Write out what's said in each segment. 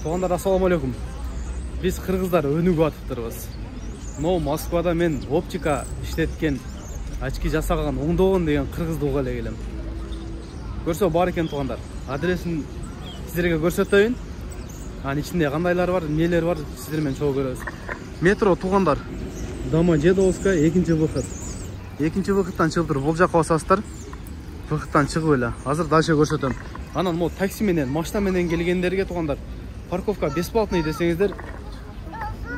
Туғандар, ассаламу алейкум. Біз қырғыздар өнүгүп атыптырбыз. Но Москвада мен оптика иштеткен, очки жасаған оңдогон деген қырғызды уга эле келем. Көрсө бар экен туғандар. Адресин сиздерге көрсөтөйүн. Анын ичинде кандайлар бар, эмнелер бар, сиздер менен чогуу көрөбүз. Метро туғандар. Домодедовская 2-чи выход. 2-чи выходтан чыгып туруп, бул жакка басасыздар. Выходтан чыгып эле. Азыр дальше көрсөтөм. Анан мо такси менен, машина менен келгендерге туғандар, парковка бесплатный десеңиздер,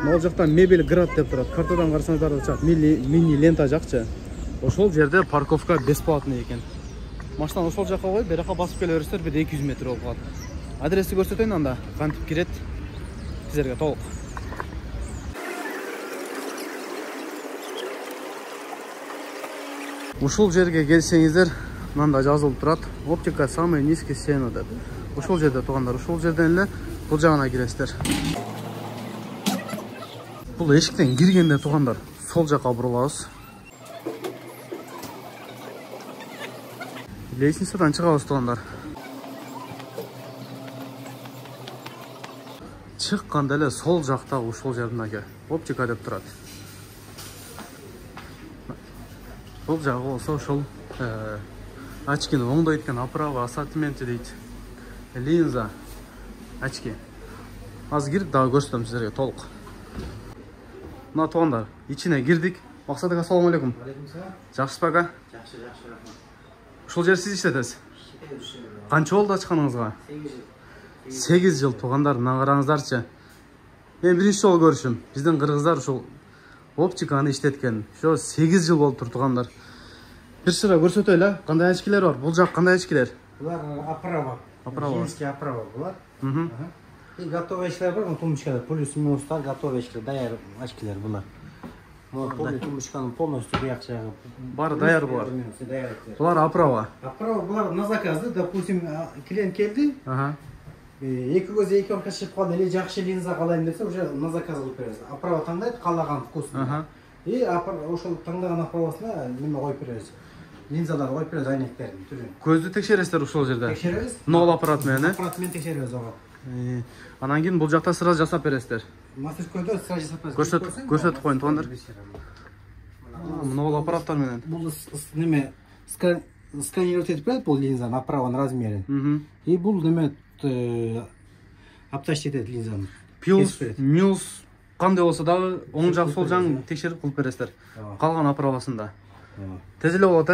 мол жактан мебель град деп турат. Картадан карасаңыздар чак мини лента жакчы. Ошол жерде парковка бесплатный экен. Машинаны ошол жакка коюп, бер жакка басып келе бересиздер, бир 200 метр болуп калат. Адрести көрсөтөйүн, анда кантип кирет сиздерге толук. Ушул жерге келсеңиздер, мында жазылып турат. Оптика самый низкий цена деп. Ушул жерде туғандар, ушул жерден эле бул жагына киресиздер. Бул эшиктен киргенде туғандар, сол жакка бурулабыз. Лестницадан чыгабыз туғандар. Чыкканда эле сол жакта ушул жерден оптика деп турат. Бул жагы болсо ошол очкини оңдойт экен, оправа ассортименти дейт. Линза, очки. Азыр кирип дагы көрсөтөм сиздерге толук. Мына туғандар, ичине кирдик. Максатык, ассаламу алейкум. Жакшысызбы ака? Жакшы, рахмат. Ушул жер сиз иштетесиз? Канча болду ачканыңызга? 8 жыл туғандар, мына караңыздарчы. Мен биринчи жолу көрүшүм. Биздин кыргыздар ушул оптиканы иштеткен. Ошо 8 жыл болуп тур туғандар. Бир сыра көрсөтөйлү, кандай очкилер бар? Бул жак кандай очкилер? Булар оправа. Женский оправа булар. И готовый очкилер бар, тумбочкада плюс-минустар, готовый очкилер, даяр очкилер булар. Вот тумбочканын полностью буяк жагы. Бары даяр булар. Булар оправа. Оправа булар на заказды, допустим, клиент келди. 2 көз 2 орка чыгып калды, эле жакшы линза калайын десе, уже на заказ кылып беребиз. Оправа тандайт, каалаган вкусун. И ошол тандаган оправасына неме коюп беребиз. Линзалар коюп беребиз, айнектердин түрүн. Көздү текшересиздер ушул жерде? Текшеребиз. Нол аппарат менен, Аппарат менен текшеребиз ага. Анан кийин бул жакта сразу жасап бересиздер. Мастерскойдо сразу жасап беребиз. Көрсөтүп коюн туғандар. Нол аппараттар менен. Бул неме сканировать этип берет бул линзаны, оправанын размерин. И бул неме апташт этет линзаны. Плюс, минус кандай болсо дагы оң жак, сол жагын текшерип кылып бересиздер. Калган оправасында. Тез эле болот,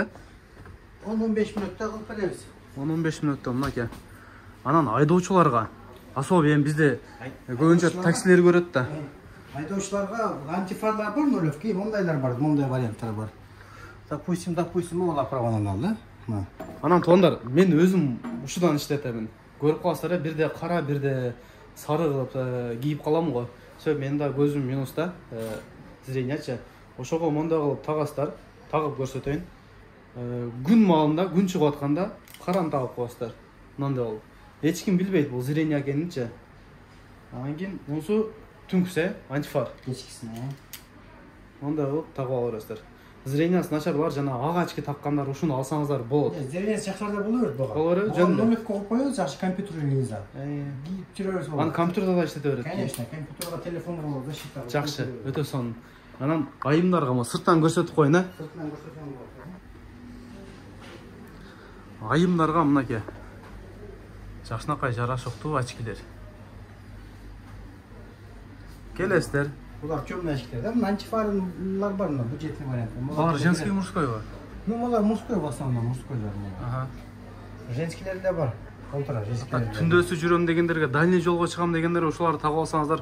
10-15 мүнөттө кылып беребиз. 10-15 мүнөттө мынакей. Анан айдоочуларга, особо эми бизде көбүнчө таксилер көрөт да. Айдоочуларга антифарлар бар, нолевки, мондайлар бар, мондай варианттар бар. Допустим, могул оправаны алды. Анан туғандар, мен өзүм ушудан иштетемин. Көрүп каласыздар, бирде кара, бирде сары кылып кийип калам го. Себеби менин да көзүм минуста, зрениячы. Ошого мондай кылып тагасыздар, тагып көрсөтөйүн. Күн маалында, күн чыгып атканда караны тагып коесуздар. Мындай болуп. Эч ким билбейт бул зрение экенинчи. Анан кийин мусу түнкүсө антифар. Кечкисине. Мондай кылып тагып ала бересиздер. Зрениясы начарлар жана ак очки таккандар ушуну алсаңыздар болот. Зрениясы жакшыларда боло берет буга. Боло берет, жөн. Номер коюп коебуз, жакшы компьютерный линза. Жүрөбүз болот. Аны компьютерде да иштете берет. Конечно, компьютерга, телефонго защита. Жакшы, өтө сонун. Анан айымдарга сырттан көрсөтүп коюн, Сыртынан көрсөтөм болот. Айымдарга мынакей. Жакшынакай жарашыктуу очкилер. Келесиздер. Булар чөмнө очкилер да, антифарлар бар, бюджетный вариант. Булар женский, мужской бар? Ну, булар мужской в основном, мужскойлар. Женскилер да бар. Контра, женскилер. Түндөсү жүрөм дегендерге, дальний жолго чыгам дегендер ушуларды тагып алсаңыздар,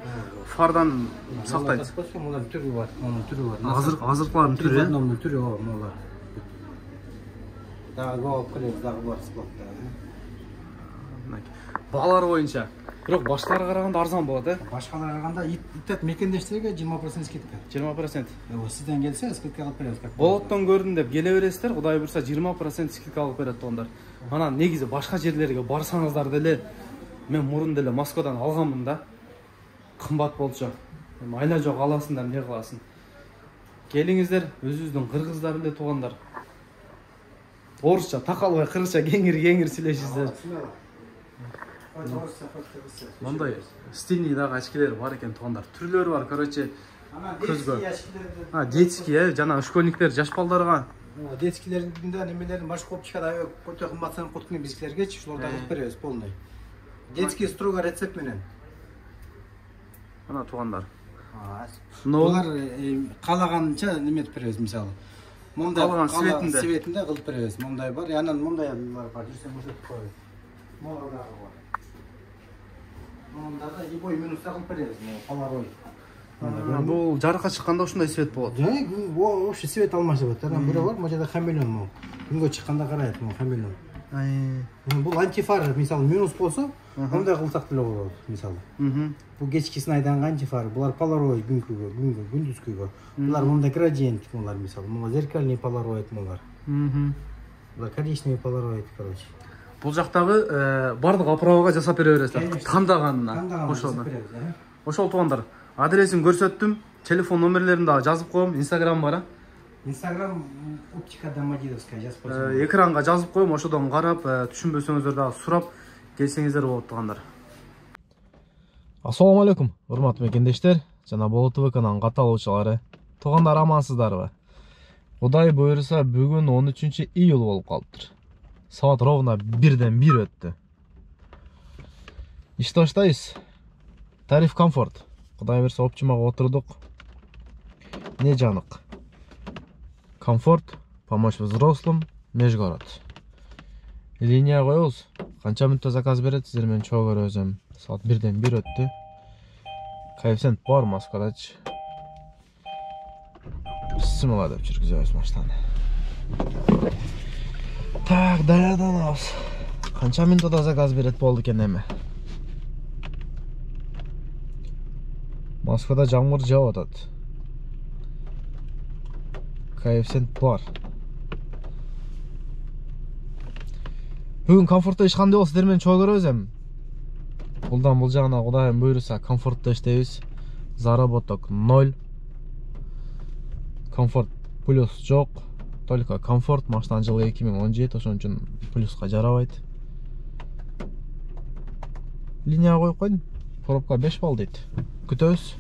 фардан сактайт. Булар түрү бар, анын түрү бар. Азыркылардын түрү. Одномный түрү бар, булар. Дагы алып келебиз, дагы бар склада. Баалар боюнча. Бирок башкаларга караганда арзан болот, Башкаларга караганда иттет мекендештерге 20% скидка. 20%. Сизден келсе, скидка алып беребиз. Болоттон көрдүм деп келе бересиздер, Кудай буйрса 20% скидка алып берет туғандар. Анан негизи башка жерлерге барсаңыздар деле, мен мурун деле Москвадан алганмын да. Кымбат болчу. Айла жок аласыңдар, эмне кыласың? Келиңиздер, өзүбүздүн кыргыздар эле туғандар. Орусча, такалбай кыргызча кеңир сүйлөшүңүздөр. Мындай стильный дагы очкилер бар экен туугандар. Түрлөрү бар, короче. Детский, жана школьниктер, жаш балдарга. Детскилердин немелерин башка оптикада өтө кымбатсан куткуну бизгилергечи ушуларда кылып беребиз полный. Детский строго рецепт менен. Мына туугандар. Булар каалаганча неметип беребиз, мисалы. Мондай светинде кылып беребиз. Мондай бар, анан мондайлар бар. Жүрсөң көрсөтүп коебуз. Монда дагы бар. Монда да любой минуста кылып беребиз. Polaroid. Бул жарыкка чыкканда ушундай свет болот. Вообще свет алмашып атат. Анан бирөө бар, могу хамелеон могу. Күнгө чыкканда карайт могу хамелеон. Бул антифар, мисалы минус болсо, мындай кылсак деле болот, мисалы. Бул кечкисин айданган антифар, булар Polaroid күнгө, күндүзгүгө. Булар мындай градиент, булар мисалы, мына зеркальный Polaroid булар. Булар коричневый Polaroid, короче. Бул жактагы бардык оправага жасап бере бересиз. Кандаганына ошол. Ошол туугандар. Адресин көрсөттүм, телефон номерлерин дагы жазып коем, Instagram бар. Instagram оптика Домодедовская жазып коем. Экранга жазып коем, ошодон карап, түшүнбөсөңүздөр дагы сурап келсеңиздер болот туугандар. Ассаламу алейкум, урматтуу мекендештер, жана Болот ТВ-нын катталуучулары. Туугандар, амансыздарбы? Кудай буйруса, бүгүн 13-июль болуп калыптыр. Саат ровно 1-1 өттү. Иштештайбыз. Тариф комфорт. Кудай берсе опчумага отурдук. Не жанык. Комфорт, помощь взрослым, Межгород. Линия коебуз. Канча мүнөттө заказ берет, сиздер менен чогуу көрөзөм. Саат 1-1 өттү. Коэффициент бар Москвадачы. Бисмилла деп жүргүзөбүз машинаны. Так, даярданабыз. Канча мүнөттө заказ берет болду экен эми. Москвада жамгыр жаап атат. Коэффициент бар. Бүгүн комфортто иш кандай болсо сиздер менен чогуу көрөбүз. Булдан бул жагына Кудайым буйруса комфортто иштейбиз. Заработок 0. Комфорт плюс жок. Только комфорт. Машинанын жылы 2017, ошон үчүн плюска жарабайт. Линия коюп койдум. Пробка 5 балл дейт. Күтөбүз.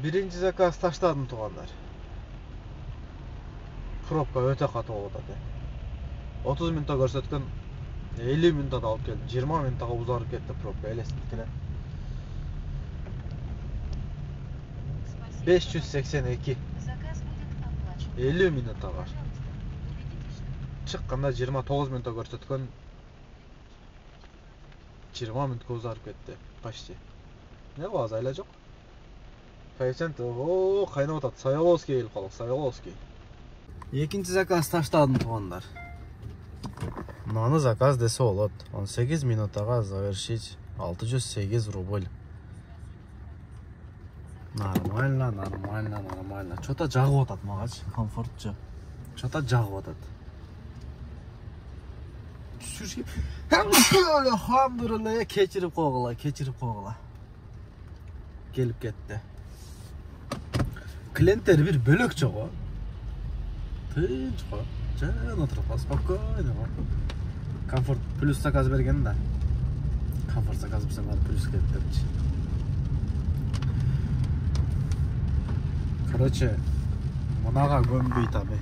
Биринчи заказ таштадым туугандар. Пробка өтө катуу болуп атат. 30 мүнөттө көрсөткөн 50 мүнөттө алып келдим. 20 мүнөттө узарып кетти пробка элестеткеле. 582. 50 мүнөттө бар. Чыкканда 29 мүнөттө көрсөткөн 20 мүнөткө узарып кетти. Почти. Не кылабыз, айла жок. Коэффициент кайнап атат. Саяловский келип калдык, Саяловский. Экинчи заказ таштадым туугандар. Мынаны заказ десе болот. 18 минуттага завершить. 608 рубль. Нормально. Чото жагып атат магачы, комфортчу. Чото жагып атат. Алхамдулилла, кечирип койгула. Келип кетти. Клиенттер бир бөлөкчө го. Тынч го. Жан отуруп, спокойно го. Комфорт плюс заказ берген да. Комфорт заказ берсем бар плюс кетти. Короче, мынага көмбөйт абы.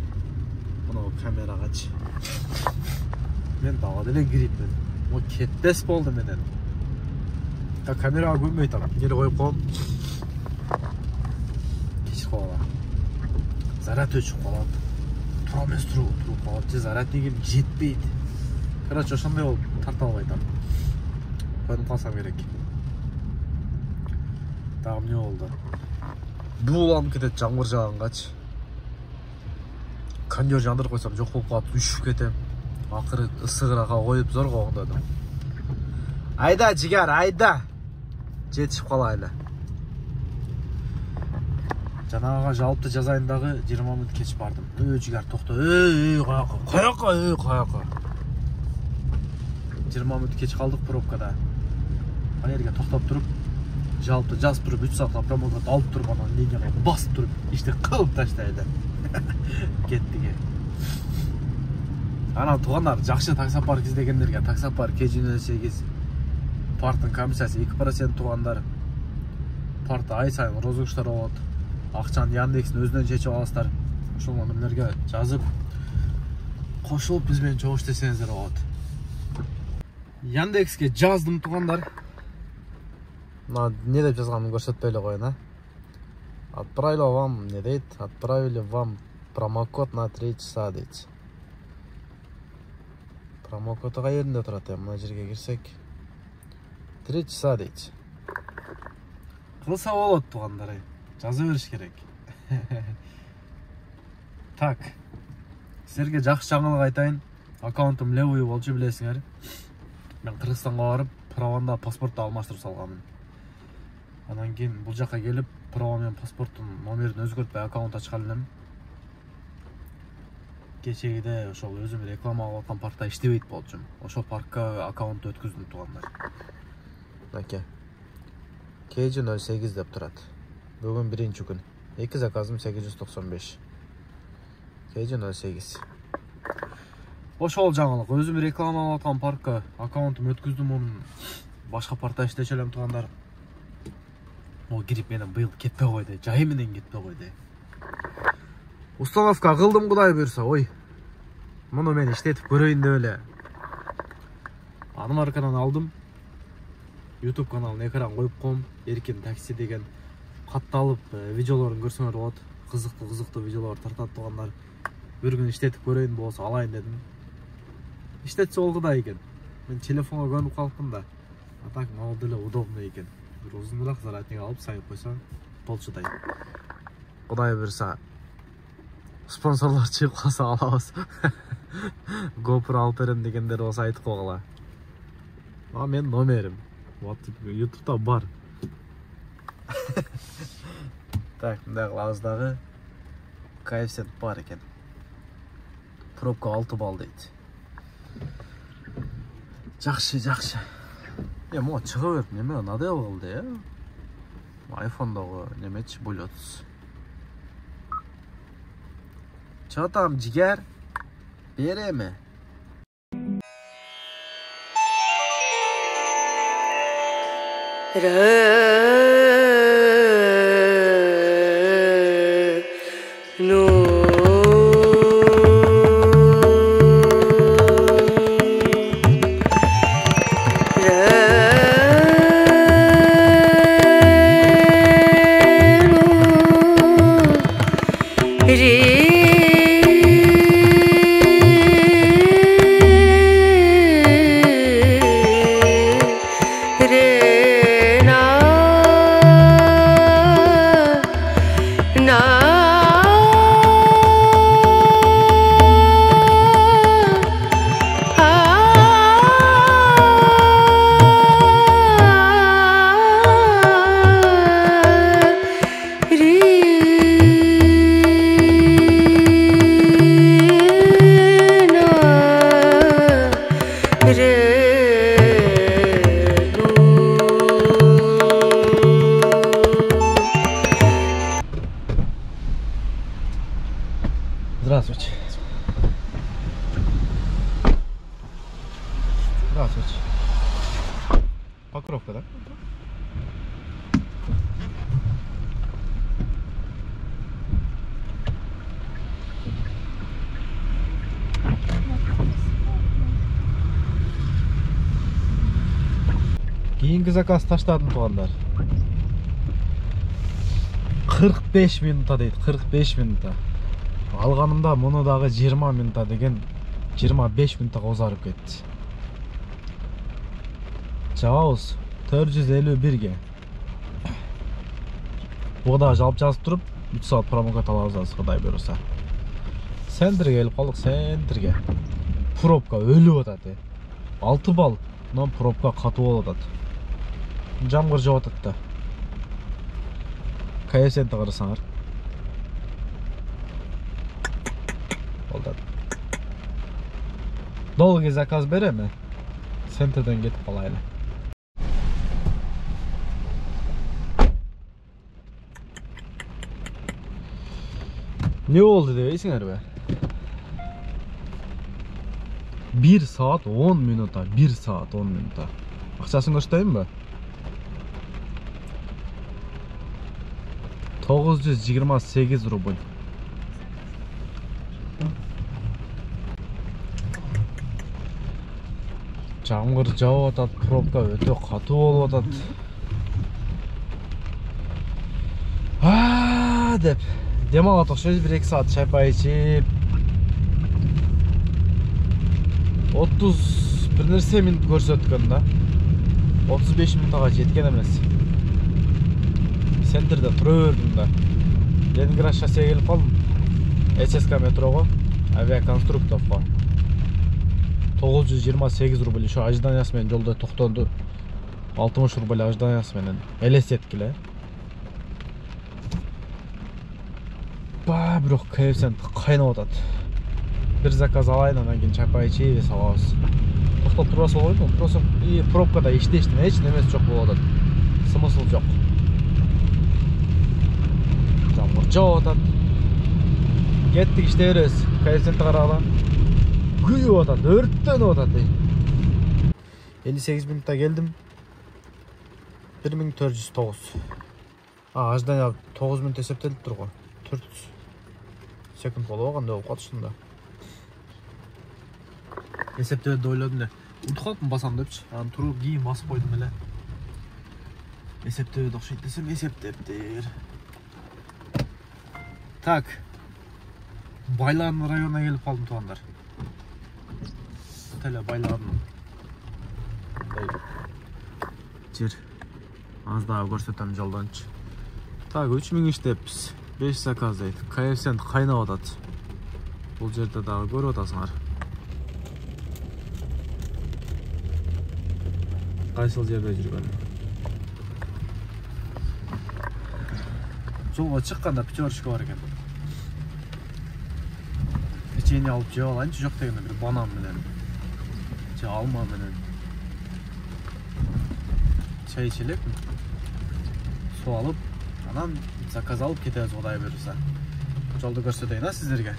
Mına kameragaçı. Men dağa деле кирипмин. О кетпес болду менен. Та камерага көрмөй атам. Келе коюп коем. Кечип калам. Заряд өчүп калат. Тура эмес туруп калат. Же заряд деген жетпейт. Короче, ошондой болуп тарта албай атам. Коюп калсам керек. Дагы эмне болду? Бууланып кетет жамгыр жаагангачы. Кондер жандырып койсом жок болуп калат, үшүп кетем. Акыры ысыгырака коюп зорго оңдодум. Айда жигер, айда. Жетишип калайлы. Жанагага жалпты жазайын дагы 20 мүнөт кеч бардым. Жигер токто. Каяка. 20 мүнөт кеч калдык пробкада. Ана жерге токтоп туруп, жалпты жазып туруп 3 саатка промокод алып туруп, анан линияга басып туруп, ишти кылып таштайды. Кеттиге. Ана тугандар жакшы таксопарк издегендерге таксопарк K08 парктын комиссиясы 2% тугандар. Паркта ай сайын розыгрыштар болот. Акчаны Яндекстин өзүнөн чечип аласыздар. Ошол номерлерге жазып, кошулуп биз менен чогуш десеңиздер болот. Яндекске жаздым тугандар. Мына не деп жазганын көрсөтпөй эле коеюн, а? Отправили вам, не дейт, отправили вам промокод на 3 часа дейт. Промокоду каеринде турат эми? Мына жерге кирсек 3 часа дейт. Кылса болот тугандар, жаза бериш керек. Так. Силерге жакшы жаңылык айтайын. Аккаунтум левый болчу билесиңер. Мен Кыргызстанга барып, праванда паспортты алмаштырып салганмын. Анан кийин бул жака келип, права менен паспорттун номерин өзгөртпөй аккаунт ачкан элем. Кечегиде ошол өзүм реклама кылып аткан паркта иштебейт болчумун. Ошол паркка аккаунт өткөздүм тугандар. Аке. K08 деп турат. Бүгүн 1-күн. 2 заказым 895. K08. Ошол жаңылык. Өзүм реклама кылып аткан паркка аккаунтум өткөздүм, мунун башка паркта иштечү элем тугандар. О кирип менен быйыл кетпей койду. Жай менен кетпей койду. Установка кылдым, Кудай буйрса. Ой. Муну мен иштетип көрөйүн деп эле. Аны маркадан алдым. YouTube каналын экран коюп коем. Эркин такси деген катталып видеолорун көрсөңөр болот. Кызыктуу видеолор тартат тугандар. Bir gün иштетип көрөйүн болсо алайын дедим. Иштетсе болду да экен. Мен телефонго көнүп калыптым да. А так мал деле удобно экен. Bir узунураак зарядник алып сайып койсоң болчудай. Кудай буйрса спонсорлор чыгып калса алабыз. GoPro алып берем дегендер болсо айтып койгула. А мен номерим. Вот YouTube'da бар. Так, мындай кылабыз дагы. Коэффициент бар экен. Пробка 6 балл дейт. Жакшы. Мо чыга берип неме надел кылды, э? iPhone'дагы немечи Bluetooth. Чо там, жигер? Береме? Здравствуйте. Здравствуйте. Покровка, да? Кийинки заказ таштадым туугандар. 45 минута дейт, 45 минута. Алганымда муну дагы 20 минута деген 25 минутага узарып кетти. Чабабыз 451ге. Буга дагы жалп жазып туруп 3 саат промокод алабыз, Кудай буйруса. Центрге келип калдык, центрге. Пробка өлүп атат. 6 балл, но пробка катуу болуп атат. Жамгыр жауып атат да. KFC-ні қарасаңар. Болды. Долгий заказ береме? Центрден кетіп қалайлы. Не болды дейсіңер бе? 1 saat 10 минута, 1 saat 10 минута. Ақшасын көрсетейін бе? 928 рубль. Жамгыр жауып атат, пробка өтө катуу болуп атат. Деп демалып окшойбуз, 1-2 саат чайпай ичип. 30 бир нерсе минут көрсөткөн да. 35 минутага жеткен эмес. Центрде тура бердим да. Ленинград шоссеге келип калдым. ССК метрого, авиаконструктовго. 928 рубль ошо ожиданиясы менен жолдо токтонду. 60 рубль ожиданиясы менен элестеткиле. Бирок KFC кайнап атат. Бир заказ алайын, анан кийин чайпай ичип салабыз. Токтоп турасыз койдум, просто пробкада иштештим, эч немеси жок болуп атат. Смысл жок. Жамгыр жауып атат. Кеттик, иштей беребиз. KFC-ні карагыла. Күйүп атат, өрттөнүп атат. 58 минутта келдим. 1409. Аждан 9 минут эсептелип тур го. 4 секунд болуп кандай болуп калды да. Эсептеп ойлодум да. Унутуп калдым басам депчи. Анан туруп кийин басып койдум эле. Эсептеп окшойт десем, эсептептир. Так. Байларын районуна келип калдым туугандар. Теле байларын. Жер. Аз дагы көрсөтөм жолдончу. Так, 3000 иштеппиз. 5 заказ дейт. KFC-ні кайнап атат. Бул жерде дагы көрүп атасыңар. Кайсыл жерде жүргөн? Жолго чыкканда пятерочка бар экен. Печенье алып жеп алайынчы, жок дегенде бир банан менен. Же алма менен. Чай ичелек. Суу алып, анан заказ алып кетебиз, Кудай буйруса. Жолду көрсөтөйүн сиздерге.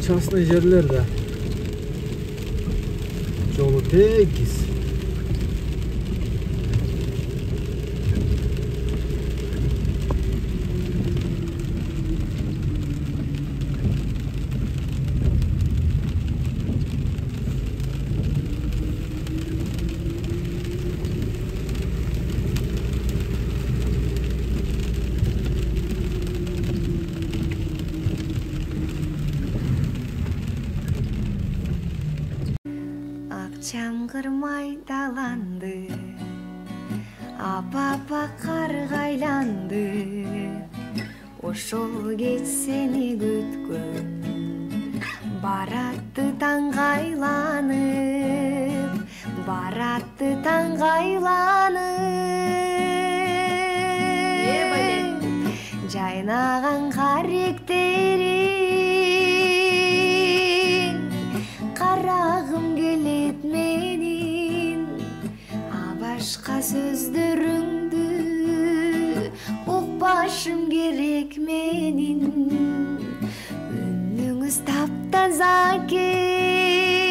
Частный жерлерде жолу тегиз. Чамгыр майдаланды, апа карга айланды. Ошол кеч сени күткөн, баратты таңга айланып, баратты таңга айланып. Жайнаган каректериң, карагым келет менин, башка сөздөрүңдү укпашым керек менин. Үнүңүз таптаза экен,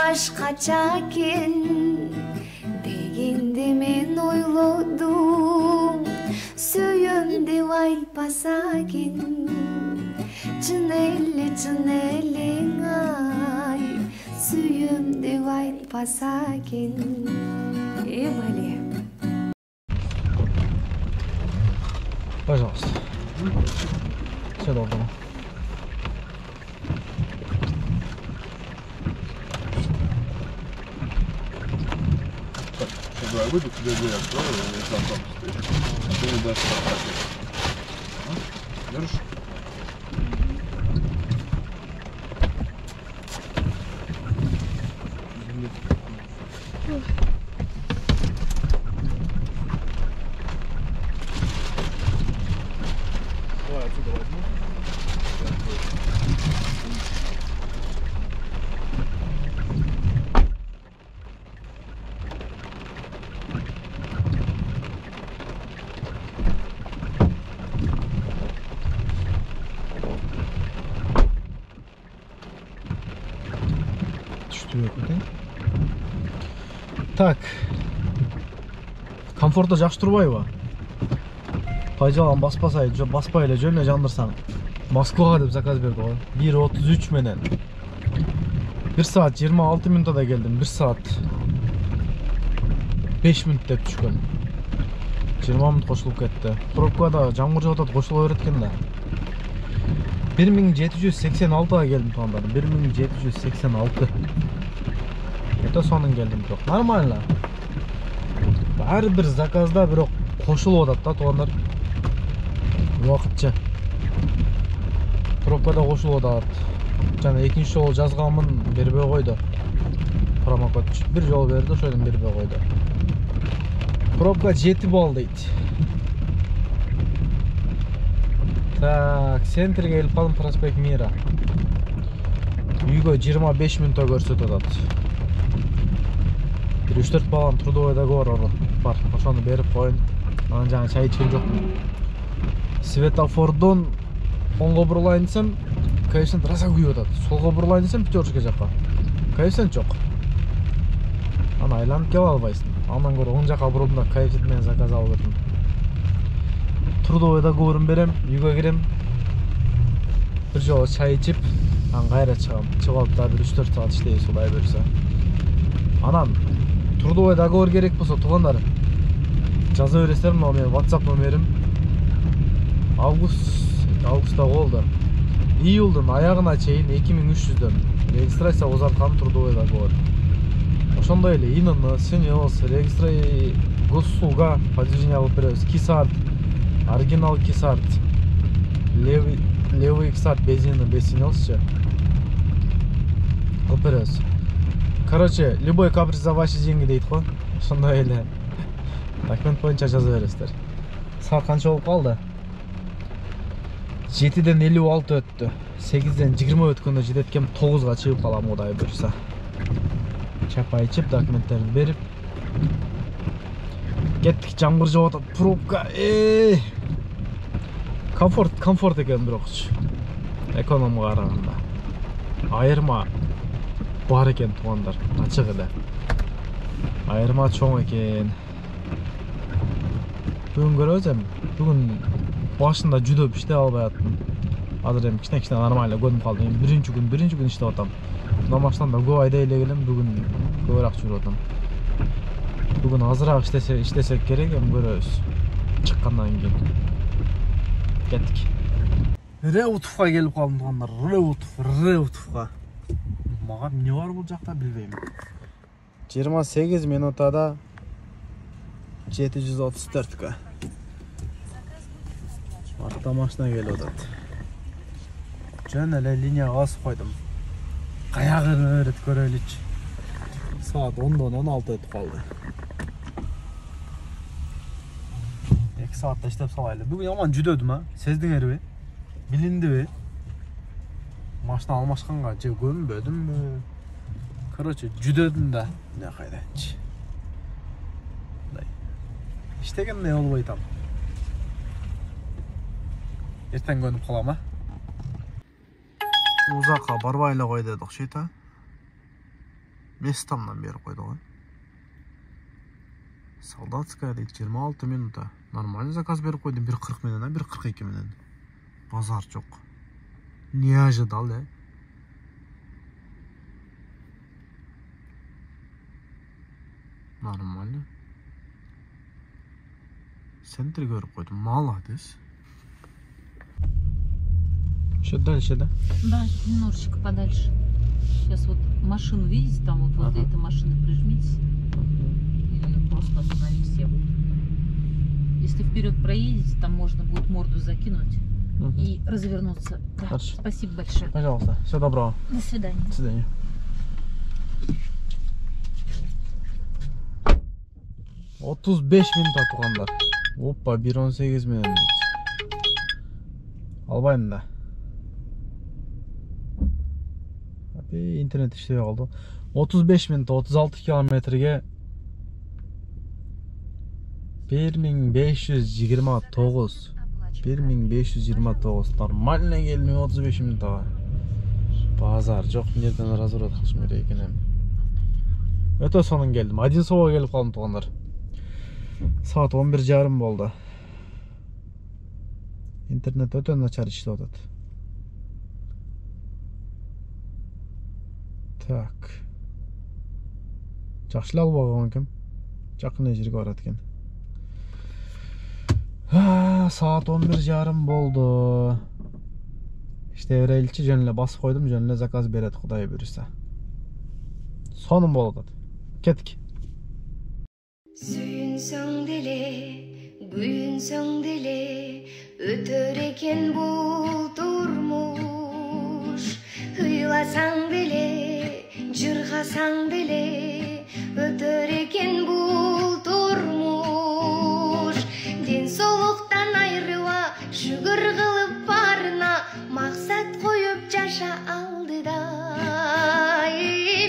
башкача экен дегенде мен ойлодум, сүйөм деп айтпаса экен. Чын элең ай, сүйөм деп айтпаса экен. Бали. Пожалуйста. Все доброго. Я выйду, тебе дверь открою, и там стоишь. Ты не дашь проходить. Держишь? Давай отсюда возьму. Так. Комфортта жакшы турбайбы? Пайжалан баспасай, баспай эле жөн эле жандырсаң. Москвага деп заказ берди го. 1:33 менен. 1 саат 26 минутада келдим. 1 саат 5 минут деп түшкөн. 20 минут кошулуп кетти. Пробкада жамгыр жаап атат, кошула берет экен да. 1786-га келдим туугандар. 1786. Это сонун келдим бирок. Нормально. Ар бир заказда бирок кошулуп атат да туугандар. Убакытча. Пробкада кошулуп атат. Жана экинчи жолу жазганмын, бербей койду. Промокод бир жол берди, ошондон бербей койду. Пробка 7 балл дейт. Так, центрге келип калдым, проспект Мира. Үйгө 25 минутта көрсөтүп атат. 3-4 балан трудовой договор бар. Ошону берип коюн. Анан жаңы чай ичкен жокмун. Светофордон оңго бурулайын десем, коэффициент раса күйүп атат. Солго бурулайын десем, пятерочка жакка. Коэффициент жок. Аны айланып келе албайсың. Андан көрө оң жакка бурулдум да коэффициент менен заказ алып бердим. Трудовой договорун берем, үйгө кирем. Бир жолу чай ичип, анан кайра чыгам. Чыгып алып да 3-4 саат иштейбиз, Кудай буйрса. Анан трудовой договор керек болсо, туугандар, жаза бересиздер. Мына менин WhatsApp номерим. Августта болду. Июлдун аягына чейин 2300дөн регистрация узарткан трудовой договор. Ошондой эле ИНН, СНИЛС, регистрация госуслуга, подтверждение алып беребиз. Кисарт, оригинал кисарт, левый кисарт бензин, без СНИЛСчы. Алып беребиз. Короче, любой каприз за ваши деньги дейт го. Ошондой эле документ боюнча жаза бересиздер. Саат канча болуп калды? 7-ден 56 өттү. 8-ден 20 өткөндө жетет экен, 9га чыгып калам, Кудай буйрса. Чапай ичип, документтерди берип кеттик. Жамгыр жаап атат, пробка. Комфорт экен бирокчу. Экономга караганда. Айырма бар экен туугандар, ачык эле. Айырма чоң экен. Бүгүн көрөсөм, бүгүн башында жүдөп иштей албай аттым. Азыр эми кичине нормально көнүп калдым. Биринчи күн иштеп атам. Намаштан да көп айдай эле келем, бүгүн көбүрөөк жүрүп атам. Бүгүн азыраак иштесек керек, эми көрөбүз. Чыккандан кийин. Кеттик. Реутовго келип калдым туугандар. Реутовго. Мага эмне бар бул жакта билбейм. 28 минутада 734га. Артта машина келип атат. Жөн эле линияга басып койдум. Каягын өрөт көрөлүчү. Саат 10-дон 16 өтүп калды. 2 саатта иштеп салайлы. Бүгүн яман жүдөдүм, а? Сездиңерби? Билиндиби? Машина алмашканга же көнбөдүмбү? Короче, жүдөдүм да. Не кайдачы. İştegende болбой там. Эртең көнүп калам, а? Узакка барбай эле кой дедик, шейта. Местамдан беріп қойды ғой. Солдатская дейді 26 минута. Нормальный заказ беріп қойды. 1:40 менен, 1:42 менен. Базар жоқ. Не ожидал, да? Нормально. Центр көріп қойды. Молодец. Что дальше, да? Да, немножечко подальше. Сейчас вот машину видите, там вот возле этой машины прижмитесь. И просто остановитесь. Если вперед проедете, там можно будет морду закинуть и развернуться. Да. Хорошо. Спасибо большое. Пожалуйста. Всего доброго. До свидания. До свидания. Otuz 5 минут туғандар. Опа, 1:18 менен дейді. Албайм да. Интернет іштебей қалды. 35 минут 36 километрге 1529. 1529. Нормально келмей 35 минутаға. Базар жоқ, жерден разворот қылышым керек екен. Өте сонын келдім. Одинцовға келіп қалдым туғандар. Saat 11:30 болды. Интернет өте начар иштеп атат. Так. Жакшылап албаган экен. Жакын жерге барат экен. Saat 11:30 болды. İşte berеличи жөн эле басып койдум, жөн эле заказ берет, Кудай буйруса. Сонун болуп атат. Кеттик. Сүйүнсөң деле, күйүнсөң деле, өтөр экен бул турмуш. Ыйласаң деле, жыргасаң деле, өтөр экен бул турмуш. Ден соолуктан айрыла, шүгүр кылып барына, максат коюп жаша алдыда.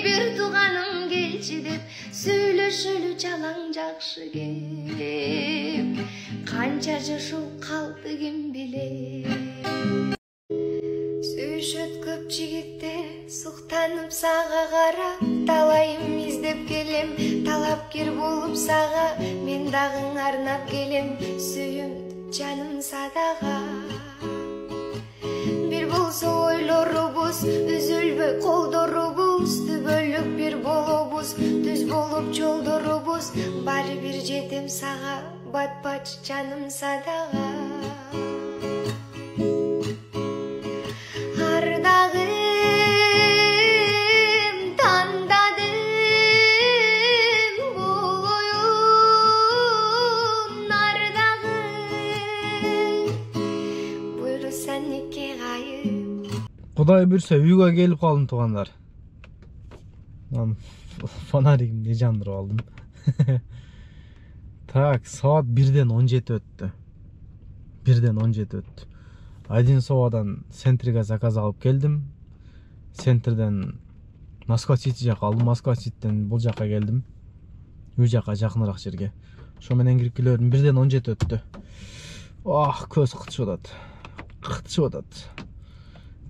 Бир туганым келчи деп сүйлөшөлү жалаң жакшы кеп, канча жашоо калды ким билет. Сүйүшөт көп жигиттер суктанып сага карап, талайым издеп келем, талапкер болуп сага, мен дагы арнап келем, сүйүм жаным садага. Бир болсо ойлорубуз, үзүлбөй колдорубуз, түбөлүк бир болобуз, түз болуп жолдорубуз, баары бир жетем сага, батпач жаным садага. Ардагым тандадым бул оюн, ардагым буйруса нике кайып. Кудай буйруса үйгө келип калдым туугандар. Фонаригимди жандырып алдым. Так, saat 1:17 өттү. 1:17 өттү. Одинцовадан центрге заказ алып келдим. Центрден Москва-Сити жака алдым. Москва-Ситиден бул жака келдим. Үй жака жакыныраак жерге. Ошо менен кирип келдим. 1:17 өттү. Көз кытышып атат. Кытышып атат.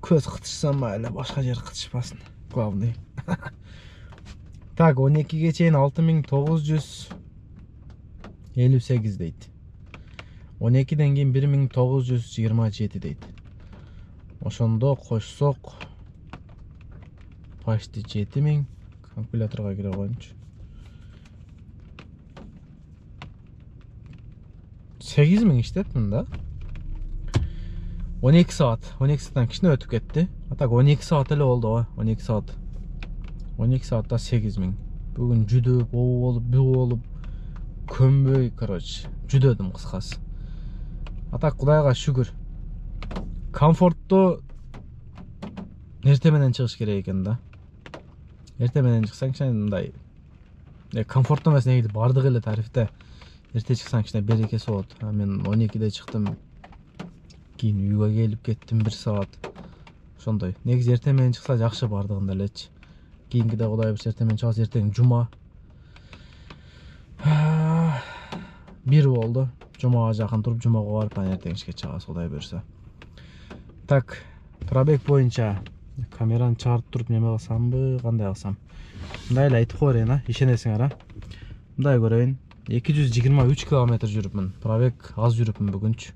Көз кытышсам эле башка жер кытышпасын. Главный. Так, 12ге чейин 6958 дейт. 12ден кийин 1927 дейт. Ошондо кошсок почти 7000. Калькуляторго кире коеюнчу. 8000 иштептим да. 12 saat. 12 saattан кичине өтүп кетти. Так 12 saat эле болду го. 12 saat. 12 saatта 8000. Бүгүн жүдөп, болуп, бүү болуп, көнбөй, короче, жүдөдүм кыскасы. Так Кудайга шүгүр. Комфорттуу эрте менен чыгыш керек экен да. Эрте менен чыксаң кичине мындай комфорттуу эмес, негизи бардык эле тарифте. Эрте чыксаң кичине берекеси болот. Мен 12де чыктым. Кийин үйгө келип кеттим 1 saat. Ошондой. Негизи эрте менен чыкса жакшы бардыгында элечи. Кийинкиде Кудай буйруса эрте менен чыгабыз. Эртең жума. 1 болду. Жумага жакын туруп, жумага барып, эртең ишке чыгабыз Кудай буйруса. Так, пробег боюнча камераны чыгарып туруп неме кылсамбы, кандай кылсам? Мындай эле айтып коерейин, ишенесиңер, Мындай көрөйүн. 223 километр жүрүпмүн. Пробег аз жүрүпмүн бүгүнчү.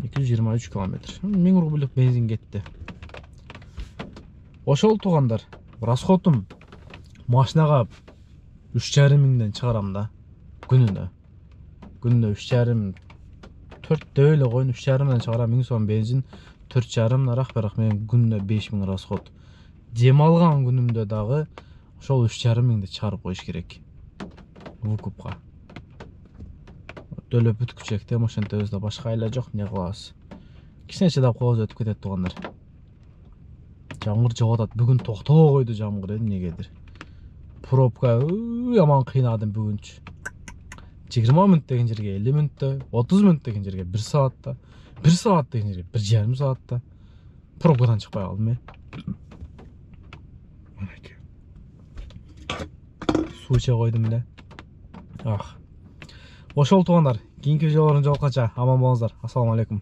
223 километр. 1000 рубльдук бензин кетти. Ошол туугандар, расходум машинага 3,5 миңден чыгарам да. Күнүнө 3,5 4 эле коюн, 3,5 миңден чыгарам. 1000 сом бензин, 4,5 нарак, бирок мен күнүнө 5 миң расход. Дем алган күнүмдө дагы ошол 3,5 миңди чыгарып коюш керек. Вукупка. Төлөп бүткүчек да, ошентебизде башка айла жок, эмне кылабыз? Кичине чыдап коебуз, өтүп кетет туугандар. Жамгыр жауып атат. Бүгүн токтобой койду жамгыр, эмнегедир. Пробка яман кыйнадым бүгүнчү. 20 мүнөт деген жерге 50 мүнөттө, 30 мүнөт деген жерге 1 саатта, 1 саат деген жерге 1,5 саатта. Пробкадан чыкпай калдым, Суу иче койдум эле. Ошол туугандар, кийинки видеолордун жолукканча аман болуңуздар. Ассаламу алейкум.